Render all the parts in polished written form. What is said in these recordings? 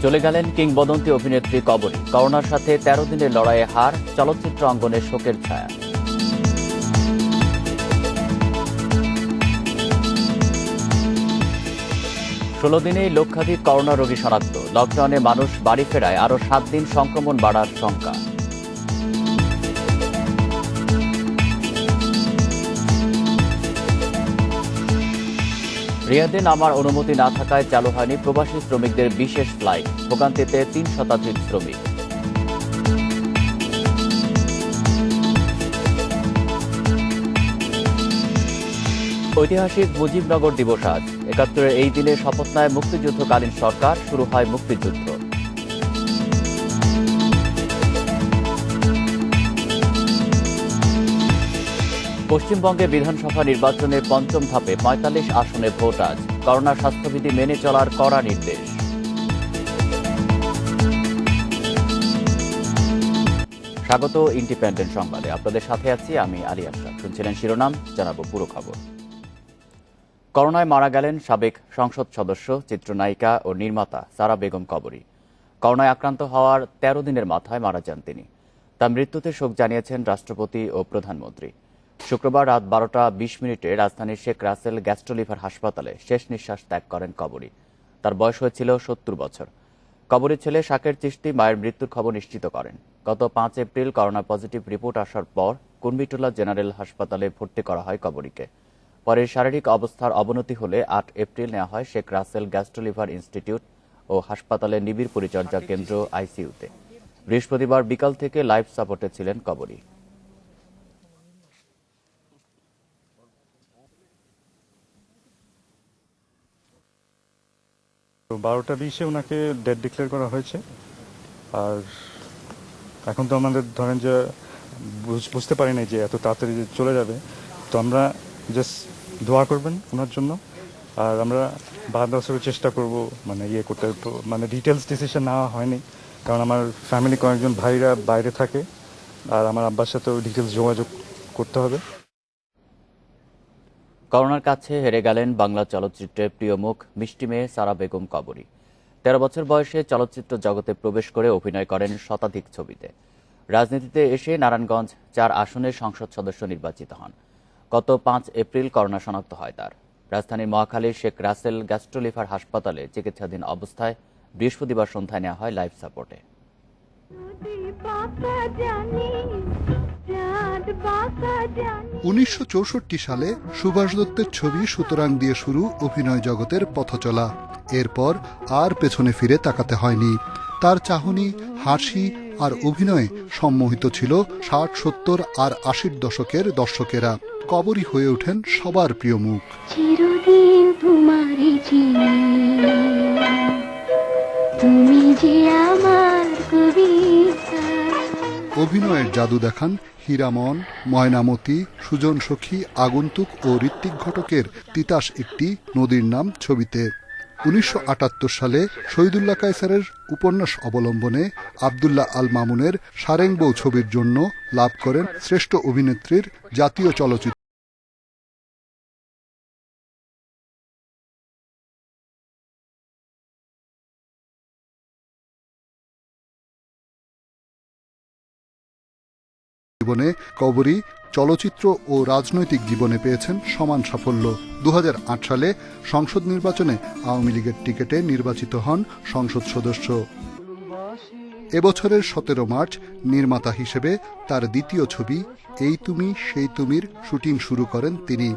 চলে গেলেন কিংবদন্তি অভিনেত্রী কবরী। করোনার সাথে ১৩ দিনের লড়াইয়ে হার, চলচ্চিত্র অঙ্গনে শোকের ছায়া। ষোলো দিনেই লক্ষাধিক করোনা রোগী শনাক্ত। লকডাউনে মানুষ বাড়ি ফেরায় আরও ৭ দিন সংক্রমণ বাড়ার শঙ্কা। রিয়াদে নামার অনুমতি না থাকায় চালু হয়নি প্রবাসী শ্রমিকদের বিশেষ ফ্লাইট। ভোগান্তিতে ৩ শতাধিক শ্রমিক। ঐতিহাসিক মুজিবনগর দিবস আজ। ৭১-এর এই দিনে শপথ নেয় মুক্তিযুদ্ধকালীন সরকার, শুরু হয় মুক্তিযুদ্ধ। পশ্চিমবঙ্গে বিধানসভা নির্বাচনের পঞ্চম ধাপে ৪৫ আসনে ভোট আজ। করোনা স্বাস্থ্যবিধি মেনে চলার কড়া নির্দেশ। স্বাগত ইন্ডিপেন্ডেন্ট সংবাদে। আপনাদের সাথে আছি আমি আলী আশরাফ। শুনছিলেন শিরোনাম, জানাবো পুরো খবর। করোনায় মারা গেলেন সাবেক সংসদ সদস্য, চিত্রনায়িকা ও নির্মাতা সারা বেগম কবরী। করোনায় আক্রান্ত হওয়ার ১৩ দিনের মাথায় মারা যান তিনি। তার মৃত্যুতে শোক জানিয়েছেন রাষ্ট্রপতি ও প্রধানমন্ত্রী। শুক্রবার রাত ১২টা ২০ রাজধানীর শেখ রাসেল গ্যাস্ট্রোলিভার হাসপাতালে শেষ নিঃশ্বাস ত্যাগ করেন কবরী। তার বয়স হয়েছিল ৭০ বছর। কবরীর ছেলে শাকের চিশতি মায়ের মৃত্যুর খবর নিশ্চিত করেন। গত ৫ এপ্রিল করোনা পজিটিভ রিপোর্ট আসার পর কুর্মিটোলা জেনারেল হাসপাতালে ভর্তি করা হয় কবরীকে। পরে শারীরিক অবস্থার অবনতি হলে ৮ এপ্রিল নেওয়া হয় শেখ রাসেল গ্যাস্ট্রোলিভার ইনস্টিটিউট ও হাসপাতালে নিবিড় পরিচর্যা কেন্দ্র আইসিইউতে। বৃহস্পতিবার বিকাল থেকে লাইফ সাপোর্টে ছিলেন কবরী। তো ১২টা ২০-এ ওনাকে ডেড ডিক্লেয়ার করা হয়েছে। আর এখন তো আমাদের ধরেন যে বুঝতে পারি না যে এত তাড়াতাড়ি যে চলে যাবে। তো আমরা জাস্ট দোয়া করবেন ওনার জন্য। আর আমরা বাধ্য চেষ্টা করব মানে করতে, মানে ডিটেলস ডিসিশন নেওয়া হয়নি, কারণ আমার ফ্যামিলি কয়েকজন ভাইরা বাইরে থাকে আর আমার আব্বার সাথেও ডিটেলস যোগাযোগ করতে হবে। করোনার কাছে হেরে গেলেন বাংলা চলচ্চিত্রের প্রিয় মুখ মিষ্টি মেয়ে সারা বেগম কবরী। ১৩ বছর বয়সে চলচ্চিত্র জগতে প্রবেশ করে অভিনয় করেন শতাধিক ছবিতে। রাজনীতিতে এসে নারায়ণগঞ্জ ৪ আসনের সংসদ সদস্য নির্বাচিত হন। গত ৫ এপ্রিল করোনা শনাক্ত হয় তার। রাজধানীর মহাখালীর শেখ রাসেল গ্যাস্ট্রোলিভার হাসপাতালে চিকিৎসাধীন অবস্থায় বৃহস্পতিবার সন্ধ্যায় নেওয়া হয় লাইফ সাপোর্টে। ১৯৬৪ সালে সুভাষ দত্তের ছবি সুতরাং দিয়ে শুরু অভিনয় জগতের পথচলা। এরপর আর পেছনে ফিরে তাকাতে হয়নি। তার চাহনি, হাসি আর অভিনয়ে সম্মোহিত ছিল ৬০, ৭০ আর ৮০-র দশকের দর্শকেরা। কবরী হয়ে ওঠেন সবার প্রিয় মুখ। চিরদিন তোমারই চিনি, তুমি যে আমার কবিতা। অভিনয়ের জাদু দেখান হীরামন, ময়নামতি, সুজন সখী, আগন্তুক ও ঋত্বিক ঘটকের তিতাস একটি নদীর নাম ছবিতে। ১৯৭৮ সালে শহীদুল্লাহ কায়সারের উপন্যাস অবলম্বনে আব্দুল্লাহ আল মামুনের সারেং বউ ছবির জন্য লাভ করেন শ্রেষ্ঠ অভিনেত্রীর জাতীয় চলচ্চিত্র জীবনে কবরী চলচ্চিত্র ও রাজনৈতিক জীবনে পেয়েছেন সমান সাফল্য। ২০০৮ সালে সংসদ নির্বাচনে আওয়ামী লীগের টিকিটে নির্বাচিত হন সংসদ সদস্য। এবছরের ১৭ মার্চ নির্মাতা হিসেবে তার দ্বিতীয় ছবি এই তুমি সেই তুমির শুটিং শুরু করেন তিনি।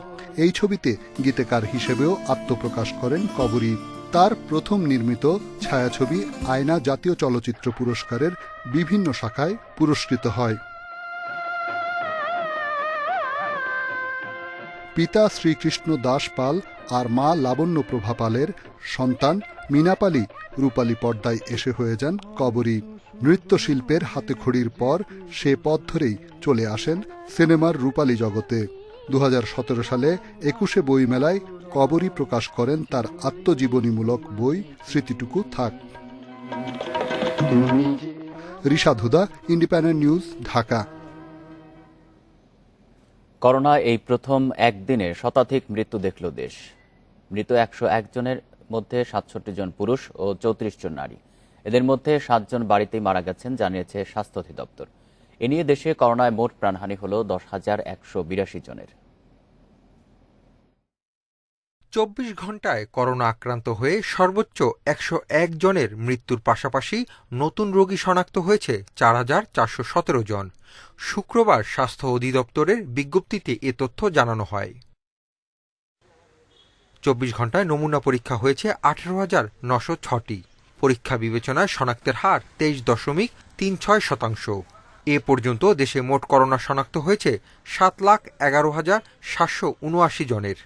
এই ছবিতে গীতিকার হিসেবেও আত্মপ্রকাশ করেন কবরী। তার প্রথম নির্মিত ছায়াছবি আয়না জাতীয় চলচ্চিত্র পুরস্কারের বিভিন্ন শাখায় পুরস্কৃত হয়। পিতা শ্রীকৃষ্ণ দাস পাল আর মা লাবণ্য প্রভা পালের সন্তান মীনাপালি রূপালী পর্দায় এসে হয়ে যান কবরী। নৃত্যশিল্পের হাতেখড়ির পর সে পথ ধরেই চলে আসেন সিনেমার রূপালী জগতে। ২০১৭ সালে ২১শে বইমেলায় কবরী প্রকাশ করেন তার আত্মজীবনীমূলক বই স্মৃতিটুকু থাক। রিশাদ হুদা, ইন্ডিপেন্ডেন্ট নিউজ, ঢাকা। করোনা এই প্রথম একদিনে শতাধিক মৃত্যু দেখল দেশ। মৃত ১০১ জনের মধ্যে ৬৭ জন পুরুষ ও ৩৪ জন নারী। এদের মধ্যে 7 জন বাড়িতেই মারা গেছেন জানিয়েছে স্বাস্থ্য অধিদপ্তর। এ নিয়ে দেশে করোনায় মোট প্রাণহানি হল 10,182 জনের। 24 ঘন্টায় করোনা আক্রান্ত হয়ে সর্বোচ্চ 101 জনের মৃত্যুর পাশাপাশি নতুন রোগী শনাক্ত হয়েছে 4,417 জন। শুক্রবার স্বাস্থ্য অধিদপ্তরের বিজ্ঞপ্তিতে এ তথ্য জানানো হয়। 24 ঘন্টায় নমুনা পরীক্ষা হয়েছে 18,906টি। পরীক্ষা বিবেচনায় শনাক্তের হার 23.36%। এ পর্যন্ত দেশে মোট করোনা শনাক্ত হয়েছে 7,11,779 জনের।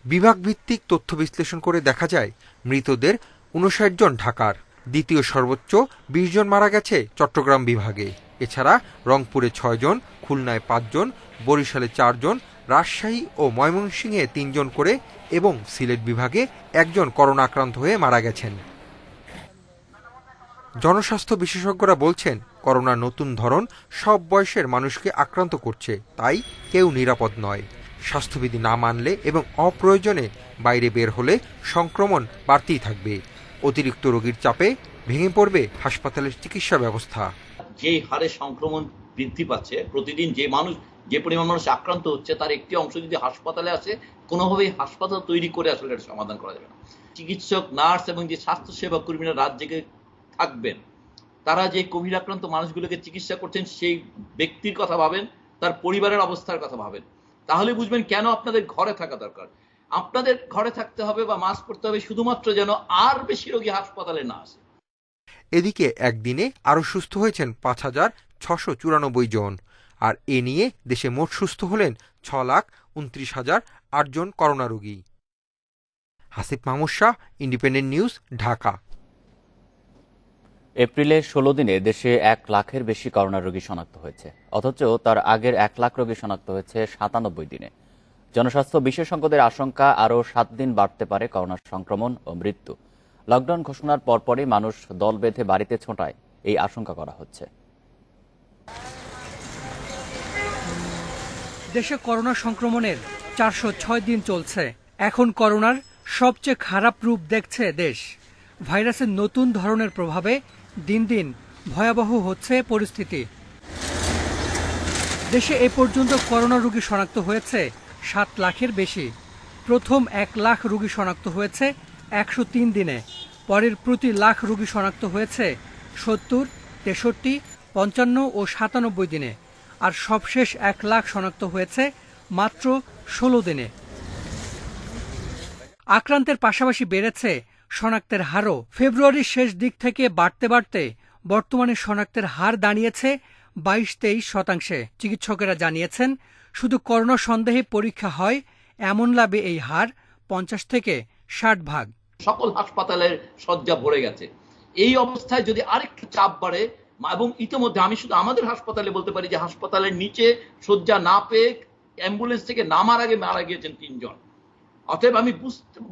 বিভাগ ভিত্তিক তথ্য বিশ্লেষণ করে দেখা যায় মৃতদের 59 জন ঢাকার। দ্বিতীয় সর্বোচ্চ 20 জন মারা গেছে চট্টগ্রাম বিভাগে। এছাড়া রংপুরে 6 জন, খুলনায় 5 জন, বরিশালে 4 জন, রাজশাহী ও ময়মনসিংহে 3 জন করে এবং সিলেট বিভাগে 1 জন করোনা আক্রান্ত হয়ে মারা গেছেন। জনস্বাস্থ্য বিশেষজ্ঞরা বলছেন, করোনার নতুন ধরন সব বয়সের মানুষকে আক্রান্ত করছে, তাই কেউ নিরাপদ নয়। স্বাস্থ্যবিধি না মানলে এবং অপ্রয়োজনে বাইরে বের হলে সংক্রমণ বাড়তেই থাকবে। অতিরিক্ত রোগীর চাপে ভেঙে পড়বে হাসপাতালের চিকিৎসা ব্যবস্থা। যে হারে সংক্রমণ বৃদ্ধি পাচ্ছে, প্রতিদিন যে পরিমাণ মানুষ আক্রান্ত হচ্ছে তার একটি অংশ যদি হাসপাতালে আসে, কোনোভাবেই হাসপাতাল তৈরি করে আসলে এটা সমাধান করা যাবে না। চিকিৎসক, নার্স এবং যে স্বাস্থ্যসেবা কর্মীরা রাত জেগে থাকবেন, তারা যে কোভিড আক্রান্ত মানুষগুলোকে চিকিৎসা করছেন সেই ব্যক্তির কথা ভাবেন, তার পরিবারের অবস্থার কথা ভাবেন। তাহলে বুঝবেন কেন আপনাদের ঘরে থাকা দরকার। আপনাদের ঘরে থাকতে হবে বা মাস্ক পরতে হবে শুধুমাত্র যেন আর বেশি রোগী হাসপাতালে না আসে। এদিকে একদিনে আরও সুস্থ হয়েছেন 5,694 জন। আর এ নিয়ে দেশে মোট সুস্থ হলেন 6,29,008 জন করোনা রোগী। Hasib Mahmud Shah, independent news, Dhaka. এপ্রিলে 16 দিনে দেশে 1 লাখের বেশি করোনা রোগী শনাক্ত হয়েছে, অথচ তার আগের 1 লাখ রোগী শনাক্ত হয়েছে 97 দিনে। জনস্বাস্থ্য বিশেষজ্ঞদের আশঙ্কা আরও 7 দিন বাড়তে পারে করোনা সংক্রমণ ও মৃত্যু। লকডাউন ঘোষণার পরপরই মানুষ দল বেঁধে বাড়িতে ছোটায়, এই আশঙ্কা করা হচ্ছে। দেশে করোনা সংক্রমণের 406 দিন চলছে। এখন করোনার সবচেয়ে খারাপ রূপ দেখছে দেশ। ভাইরাসের নতুন ধরনের প্রভাবে দিন দিন ভয়াবহ হচ্ছে পরিস্থিতি। দেশে এ পর্যন্ত করোনা রোগী শনাক্ত হয়েছে 7 লাখের বেশি। প্রথম 1 লাখ রোগী শনাক্ত হয়েছে 103 দিনে। পরের প্রতি লাখ রোগী শনাক্ত হয়েছে 70, 63, 55 ও 97 দিনে। আর সবশেষ 1 লাখ শনাক্ত হয়েছে মাত্র 16 দিনে। আক্রান্তের পাশাপাশি বেড়েছে শনাক্তের হারও। ফেব্রুয়ারির শেষ দিক থেকে বাড়তে বাড়তে বর্তমানে শনাক্তের হার দাঁড়িয়েছে 22-23%। চিকিৎসকেরা জানিয়েছেন, শুধু করোনা সন্দেহে পরীক্ষা হয় এমন লাভে এই হার 50 থেকে 60 ভাগ। সকল হাসপাতালের শয্যা ভরে গেছে। এই অবস্থায় যদি আরেকটু চাপ বাড়ে, এবং ইতিমধ্যে আমি শুধু আমাদের হাসপাতালে বলতে পারি যে হাসপাতালের নিচে শয্যা না পেয়ে অ্যাম্বুলেন্স থেকে নামার আগে মারা গিয়েছেন 3 জন। অতএব আমি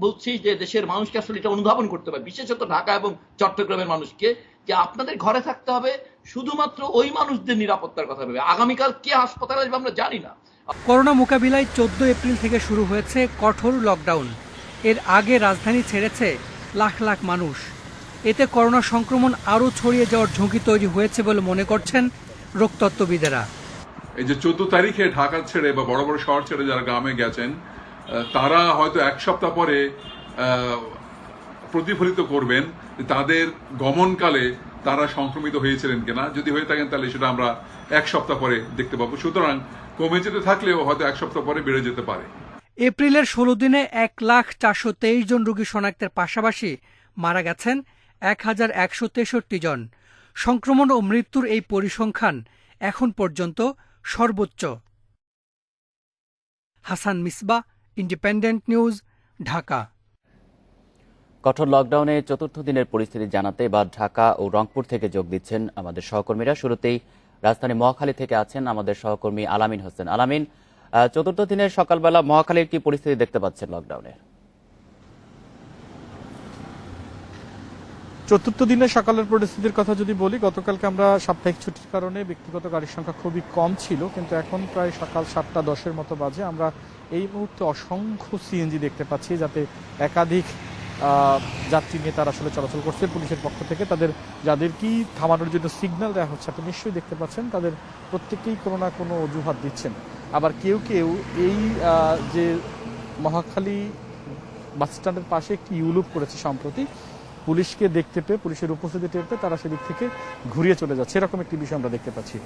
বলছি যে দেশের মানুষকে আসলে এটা অনুধাবন করতে হবে, বিশেষত ঢাকা এবং চট্টগ্রামের মানুষকে, যে আপনাদের ঘরে থাকতে হবে, শুধুমাত্র ওই মানুষদের নিরাপত্তার কথা ভেবে। আগামীকাল কে হাসপাতালে আসবে আমরা জানি না। করোনা মোকাবিলায় 14 এপ্রিল থেকে শুরু হয়েছে কঠোর লকডাউন। এর আগে রাজধানী ছেড়েছে লাখ লাখ মানুষ। এতে করোনা সংক্রমণ আরও ছড়িয়ে যাওয়ার ঝুঁকি তৈরি হয়েছে বলে মনে করছেন রোগতত্ত্ববিদেরা। এই যে 14 তারিখে ঢাকা ছেড়ে বা বড় বড় শহর ছেড়ে যারা গ্রামে গেছেন, তারা হয়তো 1 সপ্তাহ পরে প্রতিফলিত করবেন তাদের গমনকালে তারা সংক্রমিত হয়েছিলেন কিনা। যদি হয়ে থাকেন তাহলে সেটা আমরা 1 সপ্তাহ পরে দেখতে পাবো। সুতরাং কমে যেতে থাকলেও হয়তো 1 সপ্তাহ পরে বেড়ে যেতে পারে। এপ্রিলের 16 দিনে 1,423 জন রোগী শনাক্তের পাশাপাশি মারা গেছেন 1,163 জন। সংক্রমণ ও মৃত্যুর এই পরিসংখ্যান এখন পর্যন্ত সর্বোচ্চ। Hasan Misbah, independent news, Dhaka. কঠোর লকডাউনে 4র্থ দিনের পরিস্থিতি জানাতে এবার ঢাকা ও রংপুর থেকে যোগ দিচ্ছেন আমাদের সহকর্মীরা। শুরুতেই রাজধানী মহাখালী থেকে আছেন আমাদের সহকর্মী আলামিন হোসেন। আলামিন, 4র্থ দিনের সকালবেলা মহাখালীর কি পরিস্থিতি দেখতে পাচ্ছেন লকডাউনের? 4র্থ দিনের সকালের পরিস্থিতির কথা যদি বলি, গতকালকে আমরা সাপ্তাহিক ছুটির কারণে ব্যক্তিগত গাড়ির সংখ্যা খুবই কম ছিল, কিন্তু এখন প্রায় সকাল 7:10 মতো বাজে। আমরা এই মুহূর্তে অসংখ্য সিএনজি দেখতে পাচ্ছি, যাতে একাধিক যাত্রী নিয়ে তারা আসলে চলাচল করছে। পুলিশের পক্ষ থেকে তাদের যাদেরকেই থামানোর জন্য সিগন্যাল দেওয়া হচ্ছে, আপনি নিশ্চয়ই দেখতে পাচ্ছেন তাদের প্রত্যেকেই কোনো না কোনো অজুহাত দিচ্ছেন। আবার কেউ কেউ এই যে মহাখালী বাস স্ট্যান্ডের পাশে একটি ইউলুপ করেছে সম্প্রতি, পুলিশকে দেখতে পেয়ে, পুলিশের উপস্থিতি টের পেয়ে তারা সেদিক থেকে ঘুরিয়ে চলে যাচ্ছে, এরকম একটি বিষয় আমরা দেখতে পাচ্ছি।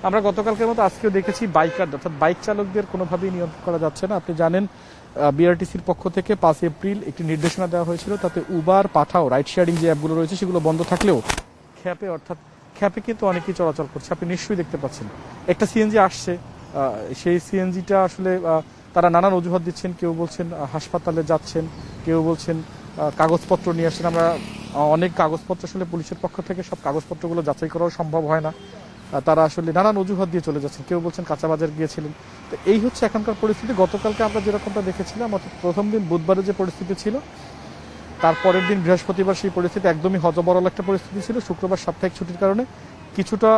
আমরা গতকালকের মতো আজকেও দেখেছি বাইকার অর্থাৎ বাইক চালকদের কোনোভাবেই নিয়ন্ত্রণ করা যাচ্ছে না। আপনি জানেন বিআরটিসির পক্ষ থেকে 5 এপ্রিল একটি নির্দেশনা দেওয়া হয়েছিল, তাতে উবার, পাঠাও, রাইড শেয়ারিং যে অ্যাপগুলো রয়েছে সেগুলো বন্ধ থাকলেও খ্যাপে কিন্তু অনেকেই চলাচল করছে। আপনি নিশ্চয়ই দেখতে পাচ্ছেন একটা সিএনজি আসছে, সেই সিএনজিটা আসলে তারা নানান অজুহাত দিচ্ছেন। কেউ বলছেন হাসপাতালে যাচ্ছেন, কেউ বলছেন কাগজপত্র নিয়ে আসছেন। আমরা অনেক কাগজপত্র আসলে পুলিশের পক্ষ থেকে সব কাগজপত্রগুলো যাচাই করাও সম্ভব হয় না, তারা আসলে নানান অজুহাত দিয়ে চলে যাচ্ছেন। কেউ বলছেন কাঁচা বাজার গিয়েছিলেন। তো এই হচ্ছে এখনকার পরিস্থিতি। গতকালকে আমরা যেরকমটা দেখেছিলাম, অর্থাৎ প্রথম দিন বুধবারে যে পরিস্থিতি ছিল, তারপরের দিন বৃহস্পতিবার সেই পরিস্থিতি একদমই হজবরল একটা পরিস্থিতি ছিল। শুক্রবার সাপ্তাহিক ছুটির কারণে কিছুটা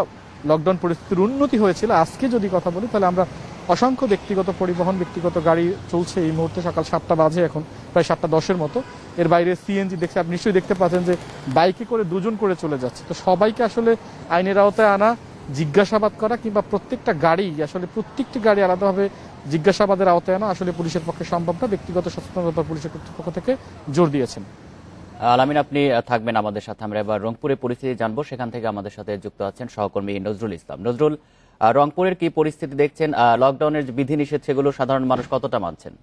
লকডাউন পরিস্থিতির উন্নতি হয়েছিল। আজকে যদি কথা বলি তাহলে আমরা অসংখ্য ব্যক্তিগত পরিবহন, ব্যক্তিগত গাড়ি চলছে এই মুহূর্তে। সকাল 7টা বাজে, এখন প্রায় 7টা 10-এর মতো। এর বাইরে সিএনজি দেখছে, আপনি নিশ্চয়ই দেখতে পাচ্ছেন যে বাইকে করে 2 জন করে চলে যাচ্ছে। তো সবাইকে আসলে আইনের আওতায় আনা, জিজ্ঞাসাবাদ করা, কিংবা প্রত্যেকটি গাড়ি আলাদাভাবে জিজ্ঞাসাবাদের আওতায় আনা আসলে পুলিশের পক্ষে সম্ভব না। ব্যক্তিগত সচেতনতা পুলিশের কর্তৃপক্ষ থেকে জোর দিয়েছেন। আলামিন, আপনি থাকবেন আমাদের সাথে। আমরা এবার রংপুরের পরিস্থিতি জানবো। সেখান থেকে আমাদের সাথে যুক্ত আছেন সহকর্মী নজরুল ইসলাম। নজরুল, রংপুরের কি পরিস্থিতি দেখছেন? লকডাউনের যে বিধিনিষেধ সেগুলো সাধারণ মানুষ কতটা মানছেন?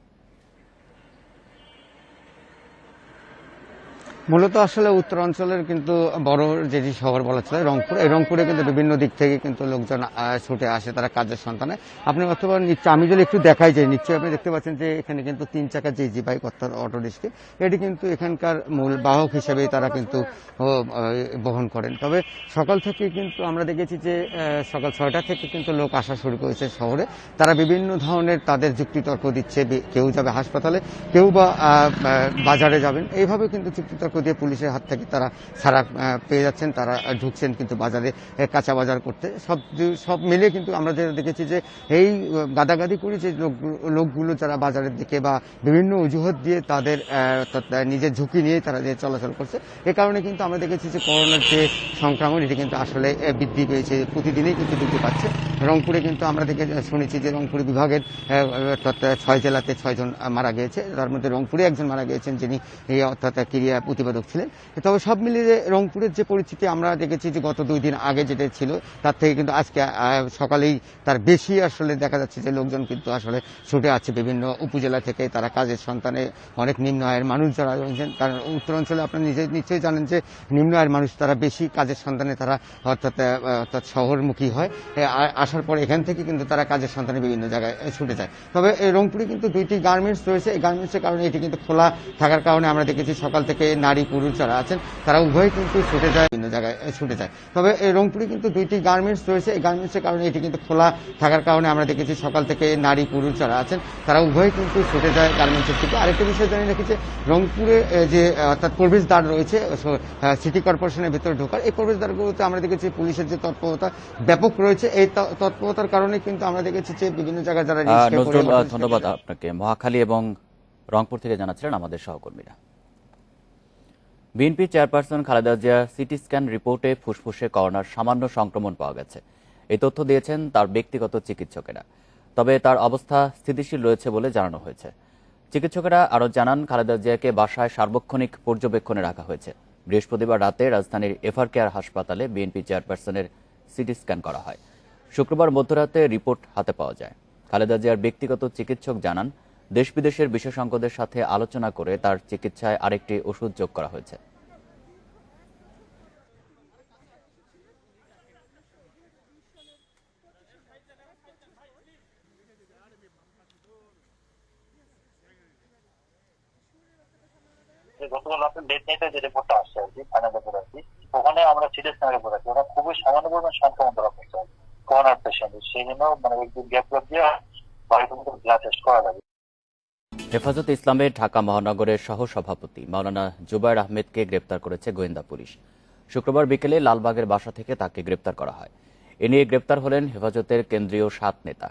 মূলত আসলে উত্তরাঞ্চলের কিন্তু বড় যেটি শহর বলা চলে রংপুর, এই রংপুরে কিন্তু বিভিন্ন দিক থেকে কিন্তু লোকজন ছুটে আসে তারা কাজের সন্ধানে। আপনি অথবা আমি যদি একটু দেখাই যাই, নিশ্চয়ই আপনি দেখতে পাচ্ছেন যে এখানে কিন্তু 3 চাকা যে জি বাইক অর্থাৎ অটো রিক্সা, এটি কিন্তু এখানকার মূল বাহক হিসেবে তারা কিন্তু বহন করেন। তবে সকাল থেকে কিন্তু আমরা দেখেছি যে সকাল 6টা থেকে কিন্তু লোক আসা শুরু করেছে শহরে। তারা বিভিন্ন ধরনের তাদের যুক্তিতর্ক দিচ্ছে, কেউ যাবে হাসপাতালে, কেউ বা বাজারে যাবেন, এইভাবে কিন্তু যুক্তিতর্ক দিয়ে পুলিশের হাত থেকে তারা ছাড়া পেয়ে যাচ্ছেন। তারা ঢুকছেন কিন্তু বাজারে কাঁচা বাজার করতে। সব মিলিয়ে কিন্তু আমরা যেটা দেখেছি যে এই গাদাগাদি করে যে লোকগুলো যারা বাজারের দিকে বা বিভিন্ন অজুহাত দিয়ে তাদের নিজের ঝুঁকি নিয়ে তারা যে চলাচল করছে, এ কারণে কিন্তু আমরা দেখেছি যে করোনার যে সংক্রমণ এটি কিন্তু আসলে বৃদ্ধি পেয়েছে, প্রতিদিনই কিন্তু বৃদ্ধি পাচ্ছে। রংপুরে কিন্তু আমরা শুনেছি যে রংপুর বিভাগের 6 জেলাতে 6 জন মারা গিয়েছে, তার মধ্যে রংপুরে একজন মারা গিয়েছেন যিনি এই অর্থাৎ ক্রিয়া প্রতিবাদক ছিলেন। তবে সব মিলিয়ে রংপুরের যে পরিস্থিতি আমরা দেখেছি যে গত 2 দিন আগে যেটা ছিল তার থেকে কিন্তু আজকে সকালেই তার বেশি আসলে দেখা যাচ্ছে যে লোকজন কিন্তু আসলে ছুটে আছে বিভিন্ন উপজেলা থেকে। তারা কাজের সন্তানে, অনেক নিম্ন আয়ের মানুষ যারা রয়েছেন, কারণ উত্তরাঞ্চলে আপনারা নিশ্চয়ই জানেন যে নিম্ন আয়ের মানুষ তারা বেশি কাজের সন্তানে তারা অর্থাৎ শহরমুখী হয়। আসার পর এখান থেকে কিন্তু তারা কাজের সন্তানে বিভিন্ন জায়গায় ছুটে যায়। তবে এই রংপুরে কিন্তু 2টি গার্মেন্টস রয়েছে। এই গার্মেন্টসের কারণে এটি কিন্তু খোলা থাকার কারণে আমরা দেখেছি সকাল থেকে নারী পুরুষ যারা আছেন তারা উভয় কিন্তু ছুটে যায়, বিভিন্ন জায়গায় ছুটে যায়। তবে এই রংপুরে কিন্তু 2টি গার্মেন্টস রয়েছে। এই গার্মেন্টসের কারণে এটি কিন্তু খোলা থাকার কারণে আমরা দেখেছি সকাল থেকে নারী পুরুষ যারা আছেন তারা উভয় কিন্তু ছুটে যায় গার্মেন্টসের দিকে। আরেকটা বিষয় জানিয়ে রেখেছে, রংপুরে যে অর্থাৎ প্রবেশদ্বার রয়েছে সিটি কর্পোরেশনের ভিতরে ঢোকার, এই প্রবেশদ্বারগুলোতে আমরা দেখেছি পুলিশের যে তৎপরতা ব্যাপক রয়েছে। এই তৎপরতার কারণে কিন্তু আমরা দেখেছি যে বিভিন্ন জায়গায় যারা ধন্যবাদ আপনাকে। মহাখালী এবং রংপুর থেকে জানাচ্ছিলেন আমাদের সহকর্মীরা। বিএনপি চেয়ারপারসন খালেদা জিয়ার সিটি স্ক্যান রিপোর্টে ফুসফুসে করোনার সামান্য সংক্রমণ পাওয়া গেছে। এই তথ্য দিয়েছেন তার ব্যক্তিগত চিকিৎসকেরা। তবে তার অবস্থা স্থিতিশীল রয়েছে বলে জানানো হয়েছে। চিকিৎসকেরা আরও জানান, খালেদা জিয়াকে বাসায় সার্বক্ষণিক পর্যবেক্ষণে রাখা হয়েছে। বৃহস্পতিবার রাতে রাজধানীর এফআর কেয়ার হাসপাতালে বিএনপি চেয়ারপারসনের সিটি স্ক্যান করা হয়। শুক্রবার মধ্যরাতে রিপোর্ট হাতে পাওয়া যায়। খালেদা জিয়ার ব্যক্তিগত চিকিৎসক জানান, দেশ বিদেশের বিশেষজ্ঞদের সাথে আলোচনা করে তার চিকিৎসায় আরেকটি ওষুধ যোগ করা হয়েছে। গতকাল রাতে লেট নাইটে যে রিপোর্টটা আসছে আর কি, ফাইনাল রিপোর্ট আর কি, ওখানে আমরা সিটি স্ক্যান রিপোর্ট আছে, ওরা খুবই সামান্য পরিমাণ সংক্রমণ ধরা পড়ছে করোনার পেশেন্ট। সেই জন্য একদিন গ্যাপ দিয়ে বাড়িতে মতো ব্লাড টেস্ট করা যাবে। হেফাজতে ইসলামের ঢাকা মহানগরের সহসভাপতি মাওলানা জুবায়ের আহমেদকে গ্রেপ্তার করেছে গোয়েন্দা পুলিশ। শুক্রবার বিকেলে লালবাগের বাসা থেকে তাকে গ্রেপ্তার করা হয়। এ নিয়ে গ্রেপ্তার হলেন হেফাজতের কেন্দ্রীয় 7 নেতা।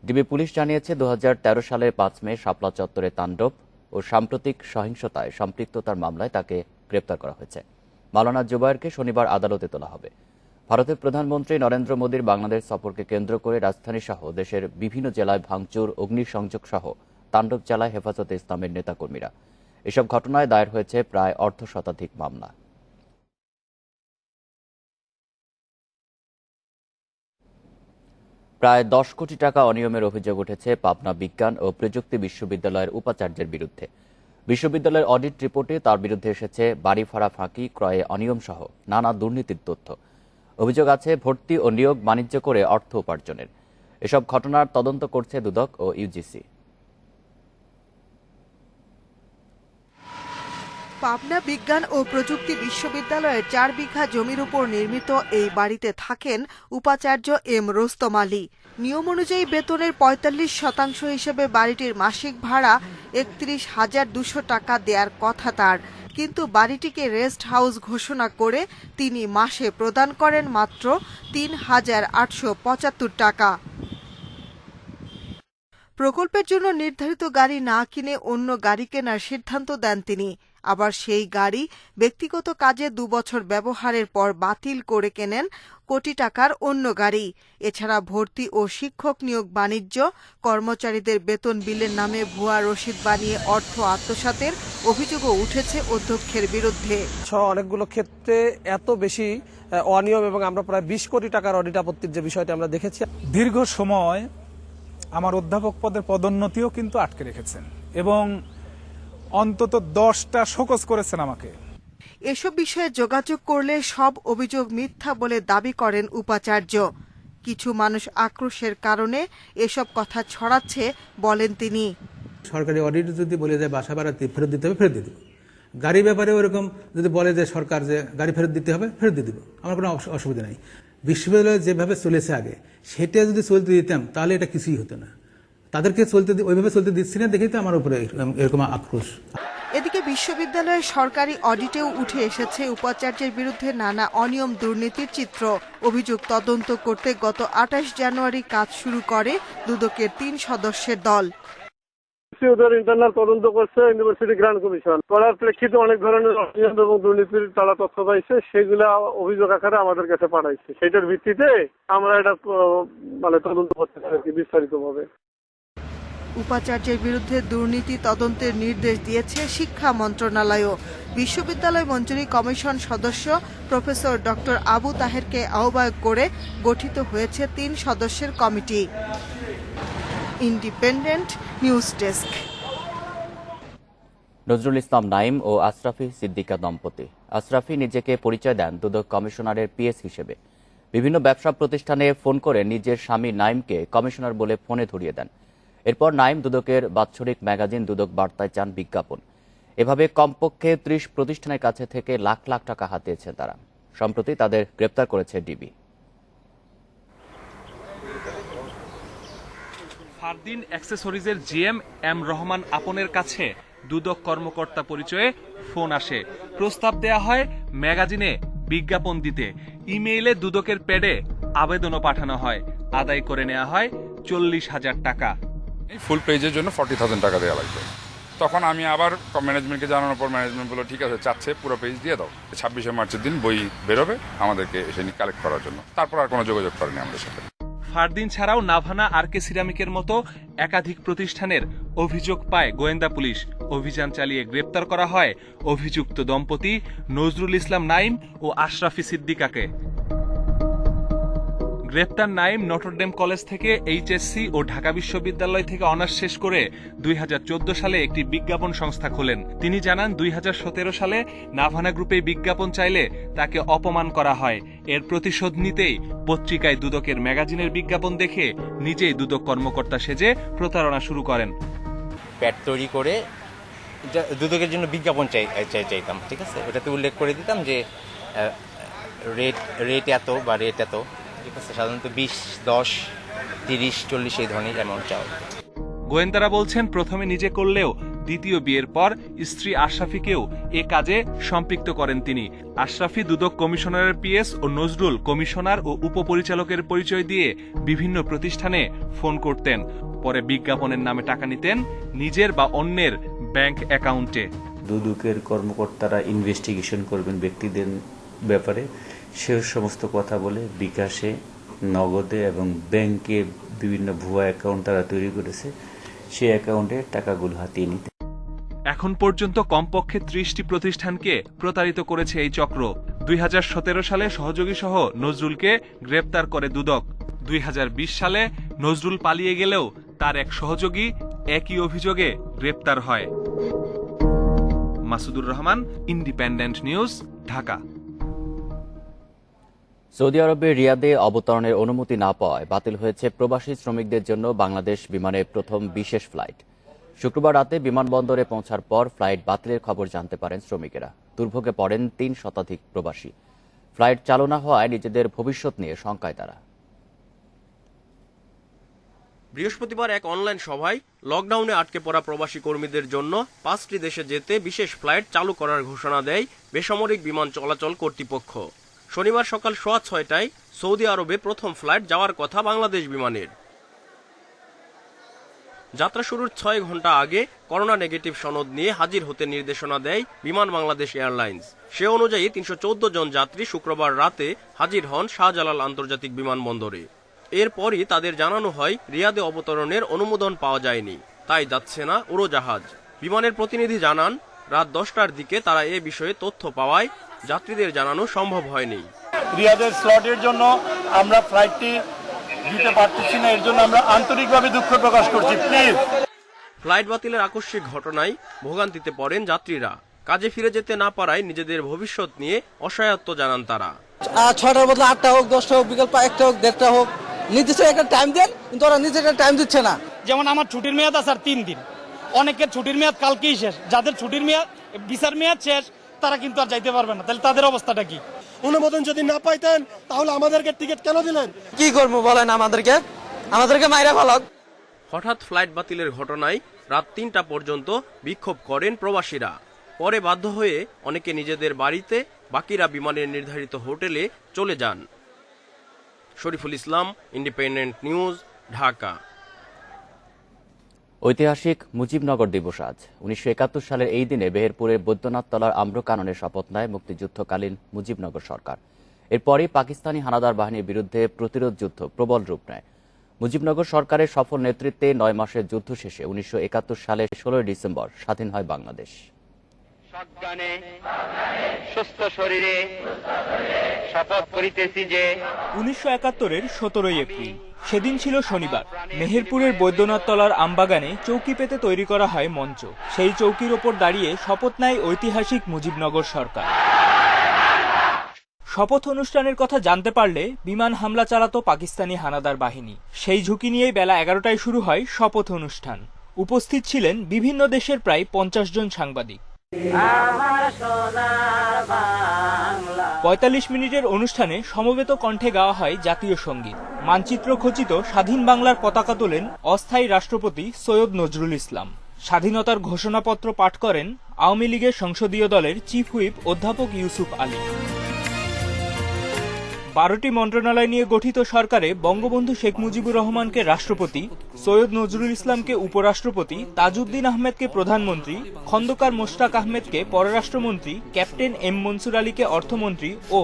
ডিবি পুলিশ জানিয়েছে, 2013 সালের 5 মে শাপলা চত্বরে তাণ্ডব ও সাম্প্রতিক সহিংসতায় সম্পৃক্ততার মামলায় তাকে গ্রেপ্তার করা হয়েছে। মাওলানা জুবায়েরকে শনিবার আদালতে তোলা হবে। ভারতের প্রধানমন্ত্রী নরেন্দ্র মোদীর বাংলাদেশ সফরকে কেন্দ্র করে রাজধানী সহ দেশের বিভিন্ন জেলায় ভাঙচুর, অগ্নিসংযোগ সহ তাণ্ডব চালায় হেফাজতে ইসলামের নেতাকর্মীরা। এসব ঘটনায় দায়ের হয়েছে প্রায় অর্ধশতাধিক মামলা। প্রায় 10 কোটি টাকা অনিয়মের অভিযোগ উঠেছে পাবনা বিজ্ঞান ও প্রযুক্তি বিশ্ববিদ্যালয়ের উপাচার্যের বিরুদ্ধে। বিশ্ববিদ্যালয়ের অডিট রিপোর্টে তার বিরুদ্ধে এসেছে বাড়ি ভাড়া ফাঁকি, ক্রয়ে অনিয়ম সহ নানা দুর্নীতির তথ্য। অভিযোগ আছে ভর্তি ও নিয়োগ বাণিজ্য করে অর্থ উপার্জনের। এসব ঘটনার তদন্ত করছে দুদক ও ইউজিসি। পাবনা বিজ্ঞান ও প্রযুক্তি বিশ্ববিদ্যালয়ের 4 বিঘা জমির উপর নির্মিত এই বাড়িতে থাকেন উপাচার্য এম রোস্তম আলী। নিয়ম অনুযায়ী বেতনের 45% হিসেবে বাড়িটির মাসিক ভাড়া 31,200 টাকা দেওয়ার কথা তার, কিন্তু বাড়িটিকে রেস্ট হাউস ঘোষণা করে তিনি মাসে প্রদান করেন মাত্র 3,875 টাকা। প্রকল্পের জন্য নির্ধারিত গাড়ি না কিনে অন্য গাড়ি কেনার সিদ্ধান্ত দেন তিনি। আবার সেই গাড়ি ব্যক্তিগত কাজে 2 বছর ব্যবহারের পর বাতিল করে কেনেন কোটি টাকার অন্য গাড়ি। এছাড়া ভর্তি ও শিক্ষক নিয়োগ বাণিজ্য, কর্মচারীদের বেতন বিলের নামে ভুয়া রসিদ বানিয়ে অর্থ আত্মসাতের অভিযোগও উঠেছে অধ্যক্ষের বিরুদ্ধে। অনেকগুলো ক্ষেত্রে এত বেশি অনিয়ম এবং আমরা প্রায় 20 কোটি টাকার অডিট আপত্তির যে বিষয়টি আমরা দেখেছি। দীর্ঘ সময় আমার অধ্যাপক পদের পদোন্নতিও কিন্তু আটকে রেখেছেন এবং অন্তত 10টা শোকজ করেছেন আমাকে। এসব বিষয়ে যোগাযোগ করলে সব অভিযোগ মিথ্যা বলে দাবি করেন উপাচার্য। কিছু মানুষ আক্রোশের কারণে এসব কথা ছড়াচ্ছে বলেন তিনি। সরকারি অডিট যদি বলে যায় বাসা ভাড়া ফেরত দিতে হবে, ফেরত দিয়ে দেবো। গাড়ি ব্যাপারে ওরকম যদি বলে যে সরকার যে গাড়ি ফেরত দিতে হবে, ফেরত দিয়ে দেবো। আমার কোনো অসুবিধা নাই। বিশ্ববিদ্যালয় যেভাবে চলেছে আগে সেটা যদি চলতে দিতাম তাহলে এটা কিছুই হতো না। তাদেরকে ওইভাবে চলতে দিচ্ছি না দেখেই তো আমার উপরে এরকম আক্রোশ। এদিকে বিশ্ববিদ্যালয়ের সরকারি অডিটেও উঠে এসেছে উপাচার্যের বিরুদ্ধে নানা অনিয়ম দুর্নীতির চিত্র। অভিযোগ তদন্ত করতে গত 28 জানুয়ারি কাজ শুরু করে দুদকের 3 সদস্যের দল। ওদের ইন্টারনাল তদন্ত করছে ইউনিভার্সিটি গ্রান্ট কমিশন। করার প্রেক্ষিতে অনেক ধরনের অনিয়ম এবং দুর্নীতির তারা তথ্য পাইছে, সেগুলা অভিযোগ আকারে আমাদের কাছে পাঠাইছে। সেটার ভিত্তিতে আমরা এটা তদন্ত করতে পারি বিস্তারিতভাবে। উপাচার্যের বিরুদ্ধে দুর্নীতি তদন্তের নির্দেশ দিয়েছে শিক্ষা মন্ত্রণালয়ও। বিশ্ববিদ্যালয় মঞ্জুরি কমিশন সদস্য প্রফেসর ডক্টর আবু তাহেরকে আহ্বায়ক করে গঠিত হয়েছে 3 সদস্যের কমিটি। Independent news desk. Nazrul Islam Naim ও আশরাফি সিদ্দিকা দম্পতি। আশরাফি নিজেকে পরিচয় দেন দুদক কমিশনারের পিএস হিসেবে। বিভিন্ন ব্যবসা প্রতিষ্ঠানে ফোন করে নিজের স্বামী নাইমকে কমিশনার বলে ফোনে ধরিয়ে দেন। এরপর নাইম দুদকের বাৎসরিক ম্যাগাজিন দুদক বার্তায় চান বিজ্ঞাপন। এভাবে কমপক্ষে 30 প্রতিষ্ঠানের কাছে থেকে লাখ লাখ টাকা হাতিয়েছেন তারা। সম্প্রতি তাদের গ্রেপ্তার করেছে ডিবি। ফারদিন অ্যাক্সেসরিজের জিএম এম রহমান আপনের কাছে দুদক কর্মকর্তা পরিচয়ে ফোন আসে। প্রস্তাব দেয়া হয় ম্যাগাজিনে বিজ্ঞাপন দিতে। ইমেইলে দুদকের প্যাডে আবেদনও পাঠানো হয়। আদায় করে নেওয়া হয় 40,000 টাকা। ফুল পেজের জন্য 40,000 টাকা দেওয়া লাগবে। তখন আমি আবার ম্যানেজমেন্টকে জানানোর পর ম্যানেজমেন্ট বলল ঠিক আছে, চাচ্ছে পুরো পেজ দিয়ে দাও। 26শে মার্চের দিন বই বেরোবে আমাদেরকে এসে নিয়ে কালেক্ট করার জন্য। তারপর আর কোনো যোগাযোগ করেনি আমাদের সাথে। ফারদিন ছাড়াও নাভানা আরকে সিরামিকের মতো একাধিক প্রতিষ্ঠানের অভিযোগ পায় গোয়েন্দা পুলিশ। অভিযান চালিয়ে গ্রেপ্তার করা হয় অভিযুক্ত দম্পতি নজরুল ইসলাম নাইম ও আশরাফি সিদ্দিকাকে। গ্রেপ্তার নাইম নটরডেম কলেজ থেকে এইচএসসি ও ঢাকা বিশ্ববিদ্যালয় থেকে অনার্স শেষ করে 2014 সালে একটি বিজ্ঞাপন সংস্থা খোলেন। তিনি জানান 2017 সালে নাভানা গ্রুপে বিজ্ঞাপন চাইলে তাকে অপমান করা হয়। এর প্রতিশোধ নিতেই পত্রিকায় দুদকের ম্যাগাজিনের বিজ্ঞাপন দেখে নিজেই দুদক কর্মকর্তা সেজে প্রতারণা শুরু করেন। প্যাড তৈরি করে দুদকের জন্য বিজ্ঞাপন চাইতাম, ঠিক আছে, ওটাতে উল্লেখ করে দিতাম যে রেট এত বা রেট এত, ঠিক আছে, সাধারণত 20, 10, 30, 40 এই ধরনের অ্যামাউন্ট চাও। গোয়েন্দারা বলছেন প্রথমে নিজে করলেও দ্বিতীয় বিয়ের পর স্ত্রী আশরাফিকেও এ কাজে সম্পৃক্ত করেন তিনি। আশরাফি দুদক কমিশনারের পিএস ও নজরুল কমিশনার ও উপপরিচালকের পরিচয় দিয়ে বিভিন্ন প্রতিষ্ঠানে ফোন করতেন। পরে বিজ্ঞাপনের নামে টাকা নিতেন, নিজের বা অন্যের ব্যাংক অ্যাকাউন্টে। দুদকের কর্মকর্তারা ইনভেস্টিগেশন করবেন ব্যক্তিদের ব্যাপারে, সে সমস্ত কথা বলে বিকাশে, নগদে এবং ব্যাংকে বিভিন্ন ভুয়া অ্যাকাউন্ট তারা তৈরি করেছে, সেই অ্যাকাউন্টে টাকাগুলো হাতিয়ে নিতে। এখন পর্যন্ত কমপক্ষে 30টি প্রতিষ্ঠানকে প্রতারিত করেছে এই চক্র। 2017 সালে সহযোগী সহ নজরুলকে গ্রেপ্তার করে দুদক। 2020 সালে নজরুল পালিয়ে গেলেও তার এক সহযোগী একই অভিযোগে গ্রেপ্তার হয়। Masudur Rahman, independent news, Dhaka. Saudi আরবের রিয়াদে অবতরণের অনুমতি না পাওয়ায় বাতিল হয়েছে প্রবাসী শ্রমিকদের জন্য বাংলাদেশ বিমানের প্রথম বিশেষ ফ্লাইট। শুক্রবার রাতে বিমানবন্দরে পৌঁছার পর ফ্লাইট বাতিলের খবর জানতে পারেন শ্রমিকেরা। দুর্ভোগে পড়েন 3 শতাধিক প্রবাসী। ফ্লাইট চালু না হওয়ায় নিজেদের ভবিষ্যৎ নিয়ে শঙ্কায় তারা। বৃহস্পতিবার এক অনলাইন সভায় লকডাউনে আটকে পড়া প্রবাসী কর্মীদের জন্য 5টি দেশে যেতে বিশেষ ফ্লাইট চালু করার ঘোষণা দেয় বেসামরিক বিমান চলাচল কর্তৃপক্ষ। শনিবার সকাল 6:30টায় সৌদি আরবে প্রথম ফ্লাইট যাওয়ার কথা বাংলাদেশ বিমানের। যাত্রা শুরুর 6 ঘন্টা আগে করোনা নেগেটিভ সনদ নিয়ে হাজির হতে নির্দেশনা দেয় বিমান বাংলাদেশ এয়ারলাইন্স। সে অনুযায়ী 314 জন যাত্রী শুক্রবার রাতে হাজির হন শাহজালাল আন্তর্জাতিক বিমানবন্দরে। এরপরই তাদের জানানো হয় রিয়াদে অবতরণের অনুমোদন পাওয়া যায়নি, তাই যাচ্ছে না উড়োজাহাজ। বিমানের প্রতিনিধি জানান, রাত 10টার দিকে তারা এ বিষয়ে তথ্য পাওয়ায় যাত্রীদের জানানো সম্ভব হয়নি। রিয়াদের স্লটের জন্য আমরা ফ্লাইটটি দিতে পারতেছি না, এর জন্য আমরা আন্তরিকভাবে দুঃখ প্রকাশ করছি। প্লিজ। ফ্লাইট বাতিলের আকস্মিক ঘটনায় ভোগান্তিতে পড়েন যাত্রীরা। কাজে ফিরে যেতে না পারায় নিজেদের ভবিষ্যৎ নিয়ে অসহায়ত্ব জানান তারা। 6টার বদলে 8টা হোক, 10টা হোক, বিকেল 1টা হোক, 1:30টা হোক, নির্দিষ্ট একটা টাইম দেন, কিন্তু ওরা নিজেদের টাইম দিচ্ছে না। যেমন আমার ছুটির মেয়াদ আছে আর 3 দিন, অনেকের ছুটির মেয়াদ কালকেই শেষ। যাদের ছুটির মেয়াদ, ভিসার মেয়াদ শেষ, তারা কিন্তু আর যাইতে পারবে না। তাহলে তাদের অবস্থাটা কি? অনুমোদন যদি না পাইতেন তাহলে আমাদেরকে টিকিট কেন দিলেন? কি করবো বলেন, আমাদেরকে মাইরা ফেলাক। হঠাৎ ফ্লাইট বাতিলের ঘটনায় রাত 3টা পর্যন্ত বিক্ষোভ করেন প্রবাসীরা। পরে বাধ্য হয়ে অনেকে নিজেদের বাড়িতে, বাকিরা বিমানের নির্ধারিত হোটেলে চলে যান। Shariful Islam, independent news, Dhaka. ঐতিহাসিক মুজিবনগর দিবস আজ। 1971 সালের এই দিনে বেহেরপুরের বৈদ্যনাথ তলার আম্রকাননে শপথ নেয় মুক্তিযুদ্ধকালীন মুজিবনগর সরকার। এরপরই পাকিস্তানি হানাদার বাহিনীর বিরুদ্ধে প্রতিরোধ যুদ্ধ প্রবল রূপ নেয়। মুজিবনগর সরকারের সফল নেতৃত্বে 9 মাসের যুদ্ধ শেষে 1971 সালের 16 ডিসেম্বর স্বাধীন হয় বাংলাদেশ। সুস্থ শরীরে শপথ করিতেছি যে 1971-এর 17 এপ্রিল, সেদিন ছিল শনিবার। মেহেরপুরের বৈদ্যনাথ তলার আমবাগানে চৌকি পেতে তৈরি করা হয় মঞ্চ। সেই চৌকির ওপর দাঁড়িয়ে শপথ নেয় ঐতিহাসিক মুজিবনগর সরকার। শপথ অনুষ্ঠানের কথা জানতে পারলে বিমান হামলা চালাতো পাকিস্তানি হানাদার বাহিনী। সেই ঝুঁকি নিয়েই বেলা 11টায় শুরু হয় শপথ অনুষ্ঠান। উপস্থিত ছিলেন বিভিন্ন দেশের প্রায় 50 জন সাংবাদিক। 45 মিনিটের অনুষ্ঠানে সমবেত কণ্ঠে গাওয়া হয় জাতীয় সঙ্গীত। মানচিত্র খচিত স্বাধীন বাংলার পতাকা তোলেন অস্থায়ী রাষ্ট্রপতি সৈয়দ নজরুল ইসলাম। স্বাধীনতার ঘোষণাপত্র পাঠ করেন আওয়ামী লীগের সংসদীয় দলের চিফ হুইপ অধ্যাপক ইউসুফ আলী। 12টি মন্ত্রণালয় নিয়ে গঠিত সরকারে বঙ্গবন্ধু শেখ মুজিবুর রহমানকে রাষ্ট্রপতি, সৈয়দ নজরুল ইসলামকে উপরাষ্ট্রপতি, তাজউদ্দিন আহমেদকে প্রধানমন্ত্রী, খন্দকার মোশতাক আহমেদকে পররাষ্ট্রমন্ত্রী, ক্যাপ্টেন এম মনসুর আলীকে অর্থমন্ত্রী ও